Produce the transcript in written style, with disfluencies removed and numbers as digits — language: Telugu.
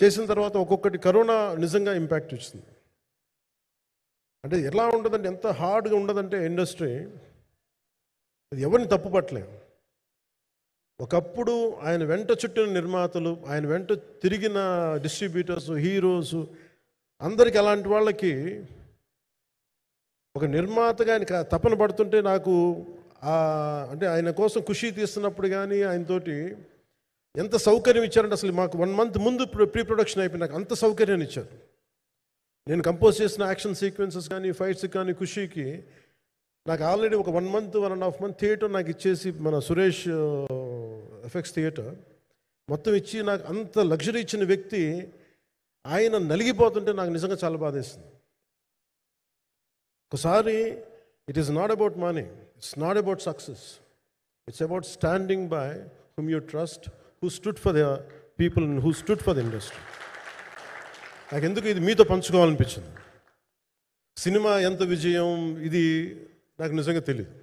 చేసిన తర్వాత ఒక్కొక్కటి కరోనా నిజంగా ఇంపాక్ట్ ఇచ్చింది. అంటే ఎలా ఉండదంటే, ఎంత హార్డ్గా ఉండదంటే ఇండస్ట్రీ, ఎవరిని తప్పు పట్టలేము. ఒకప్పుడు ఆయన వెంట చుట్టిన నిర్మాతలు, ఆయన వెంట తిరిగిన డిస్ట్రిబ్యూటర్స్, హీరోస్, అందరికి అలాంటి వాళ్ళకి ఒక నిర్మాతగా ఆయన తపన పడుతుంటే నాకు అంటే ఆయన కోసం ఖుషి తీస్తున్నప్పుడు కానీ ఆయనతోటి ఎంత సౌకర్యం ఇచ్చారంటే, అసలు మాకు 1 month ముందు ప్రీ ప్రొడక్షన్ అయిపోయి నాకు అంత సౌకర్యాన్ని ఇచ్చారు. నేను కంపోజ్ చేసిన యాక్షన్ సీక్వెన్సెస్ కానీ ఫైట్స్ కానీ ఖుషీకి నాకు ఆల్రెడీ ఒక 1 month 1.5 month థియేటర్ నాకు ఇచ్చేసి, మన సురేష్ ఎఫెక్ట్స్ థియేటర్ మొత్తం ఇచ్చి నాకు అంత లగ్జరీ ఇచ్చిన వ్యక్తి ఆయన నలిగిపోతుంటే నాకు నిజంగా చాలా బాధేస్తుంది. ఒకసారి it is not about money, it's not about success, it's about standing by hmm you trust, who stood for the people, who stood for the industry. నాకు ఎందుకు ఇది మీతో పంచుకోవాలనిపించింది. సినిమా ఎంత విజయం ఇది నాకు నిజంగా తెలియదు.